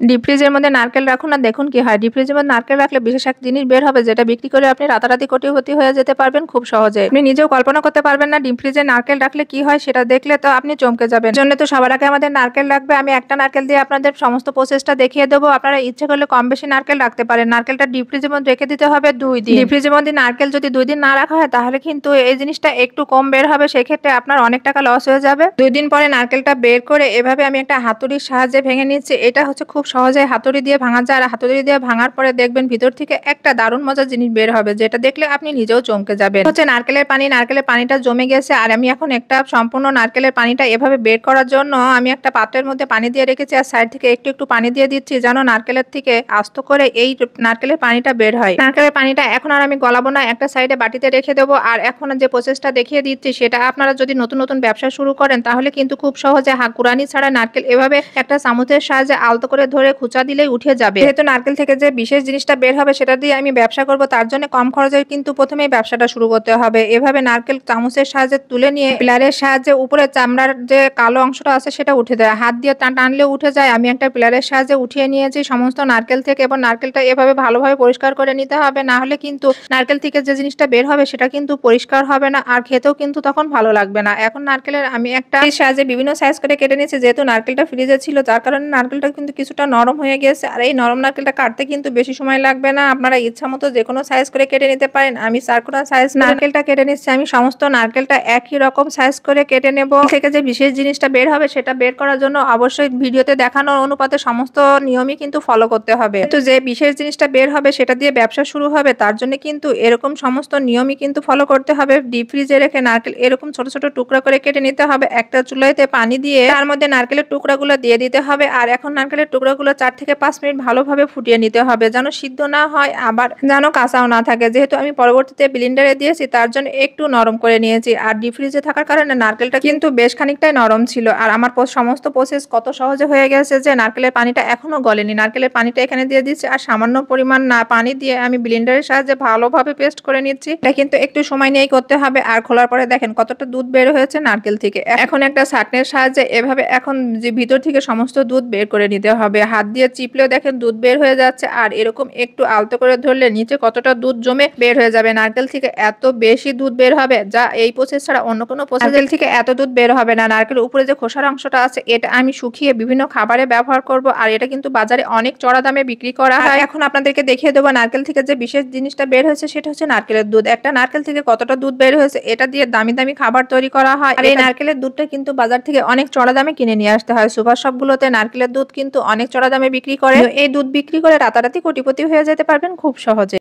Deep ফ্রিজের মধ্যে নারকেল রাখুন আর দেখুন কি হয়। ডিপ ফ্রিজের মধ্যে নারকেল রাখলে বিশেষ এক জিনিস বের হবে, যেটা বিক্রি করে আপনি রাতারাতি কোটিপতি হয়ে যেতে পারবেন খুব সহজে। আপনি নিজেও কল্পনা করতে পারবেন না ডিপ ফ্রিজে নারকেল রাখলে কি হয়, সেটা দেখলে তো আপনি চমকে যাবেন। জন্য তো সবার আগে আমাদের নারকেল লাগবে। আমি একটা নারকেল দিয়ে আপনাদের সমস্ত প্রসেসটা দেখিয়ে দেবো। আপনারা ইচ্ছে করলে কম বেশি নারকেল রাখতে পারেন। নারকেলটা ডিপ ফ্রিজের মধ্যে রেখে দিতে হবে 2 দিন। ডিপ ফ্রিজের মধ্যে নারকেল যদি 2 দিন না রাখা হয় তাহলে কিন্তু এই জিনিসটা একটু কম বের হবে, সেক্ষেত্রে আপনার অনেক টাকা লস হয়ে যাবে। 2 দিন পরে নারকেলটা বের করে এভাবে আমি একটা হাতুড়ির সাহায্যে ভেঙে নিচ্ছি। এটা হচ্ছে খুব সহজে হাতুড়ি দিয়ে ভাঙা যায়, আর হাতুড়ি দিয়ে ভাঙার পরে দেখবেন ভিতর থেকে একটা দারুণ মজার জিনিস বের হবে, যেটা দেখলে আপনি নিজেও চমকে যাবেন। হচ্ছে নারকেলের পানি। নারকেলের পানিটা জমে গেছে আর আমি এখন একটা সম্পূর্ণ নারকেলের পানিটা এভাবে বের করার জন্য আমি একটা পাত্রের মধ্যে পানি দিয়ে রেখেছি, আর সাইড থেকে একটু একটু পানি দিয়ে দিচ্ছি যেন নারকেলের থেকে আস্ত করে এই নারকেলের পানিটা বের হয়। নারকেলের পানিটা এখন আর আমি গলাবো না, একটা সাইডে বাটিতে রেখে দেবো। আর এখন যে প্রসেসটা দেখিয়ে দিচ্ছি সেটা আপনারা যদি নতুন নতুন ব্যবসা শুরু করেন তাহলে কিন্তু খুব সহজে কুড়ানি ছাড়া নারকেল এভাবে একটা চামচের সাহায্যে আলতো করে ধরে খুঁচা দিলেই উঠে যাবে। যেহেতু নারকেল থেকে যে বিশেষ জিনিসটা বের হবে সেটা দিয়ে আমি ব্যবসা করব, তার জন্য কম খরচে কিন্তু প্রথমেই ব্যবসাটা শুরু করতে হবে। এভাবে নারকেল চামচের সাহায্যে তুলে নিয়ে পিলারের সাহায্যে উপরে চামড়ার যে কালো অংশটা আছে সেটা উঠে দেয়। হাত দিয়ে টানলেও উঠে যায়। আমি একটা পিলারের সাহায্যে উঠিয়ে নিয়েছি সমস্ত নারকেল থেকে, এবং নারকেলটা এভাবে ভালোভাবে পরিষ্কার করে নিতে হবে, না হলে কিন্তু নারকেল থেকে যে জিনিসটা বের হবে সেটা কিন্তু পরিষ্কার হবে না, আর খেতেও কিন্তু তখন ভালো লাগবে না। এখন নারকেলের আমি একটা সাহায্যে বিভিন্ন সাইজ করে কেটে নিয়েছি। যেহেতু নারকেলটা ফ্রিজে ছিল তার কারণে নারকেলটা কিন্তু কিছুটা নরম হয়ে গেছে, আর এই নরম নারকেলটা কাটতে কিন্তু বেশি সময় লাগবে না। আপনারা ইচ্ছা মতো যে কোনো সাইজ করে কেটে নিতে পারেন। আমি সার্কুলার সাইজ নারকেলটা কেটে নিচ্ছি। আমি সমস্ত নারকেলটা একই রকম সাইজ করে কেটে নেব। থেকে যে বিশেষ জিনিসটা বের হবে সেটা বের করার জন্য অবশ্যই ভিডিওতে দেখানোর অনুপাতে সমস্ত নিয়মই কিন্তু ফলো করতে হবে। তো যে বিশেষ জিনিসটা বের হবে সেটা দিয়ে ব্যবসা শুরু হবে, তার জন্য কিন্তু এরকম সমস্ত নিয়মই কিন্তু ফলো করতে হবে। ডিপ ফ্রিজে রেখে নারকেল এরকম ছোট ছোট টুকরা করে কেটে নিতে হবে। একটা চুলাইতে পানি দিয়ে তার মধ্যে নারকেলের টুকরাগুলো দিয়ে দিতে হবে, আর এখন নারকেলের টুকরাগুলো 4 থেকে 5 মিনিট ভালোভাবে ফুটিয়ে নিতে হবে, যেন সিদ্ধ না হয় আবার যেন কাঁচাও না থাকে। যেহেতু আমি পরবর্তীতে ব্লেন্ডারে দিয়েছি তার জন্য একটু নরম করে নিয়েছি, আর ডিপ ফ্রিজে থাকার কারণে নারকেলটা কিন্তু বেশ খানিকটাই নরম ছিল। আর আমার সমস্ত প্রসেস কত সহজে হয়ে গেছে যে নারকেলের পানিটা এখনো গলেনি। নারকেলের পানিটা এখানে দিয়ে দিচ্ছি, আর সামান্য পরিমাণ পানি দিয়ে আমি ব্লেন্ডারের সাহায্যে ভালোভাবে পেস্ট করে নিচ্ছি। এটা কিন্তু একটু সময় নিয়েই করতে হবে। আর খোলার পরে দেখেন কতটা দুধ বের হয়েছে নারকেল থেকে। এখন একটা ছাঁকনির সাহায্যে এভাবে এখন যে ভিতর থেকে সমস্ত দুধ বের করে নিতে হবে। হাত দিয়ে চিপলেও দেখেন দুধ বের হয়ে যাচ্ছে, আর এরকম একটু আলতো করে ধরলে নিচে কতটা দুধ জমে বের হয়ে যাবে। নারকেল থেকে এত বেশি দুধ বের হবে যা এই প্রসেস ছাড়া অন্য কোনো প্রসেস থেকে এত দুধ বের হবে না। নারকেলের উপরে যে খোসার অংশটা আছে এটা আমি শুকিয়ে বিভিন্ন খাবারে ব্যবহার করব, আর এটা কিন্তু বাজারে অনেক চড়া দামে বিক্রি করা হয়। এখন আপনাদেরকে দেখিয়ে দেবো নারকেল থেকে যে বিশেষ জিনিসটা বের হয়েছে সেটা হচ্ছে নারকেলের দুধ। একটা নারকেল থেকে কতটা দুধ বের হয়েছে এটা দিয়ে দামি দামি খাবার তৈরি করা হয়, আর এই নারকেলের দুধটা কিন্তু বাজার থেকে অনেক চড়া দামে কিনে নিয়ে আসতে হয়। সুপার শপগুলোতে নারকেলের দুধ কিন্তু অনেক চড়া দামে বিক্রি করে। এই দুধ বিক্রি করে রাতারাতি কোটিপতি হয়ে যেতে পারবেন খুব সহজে।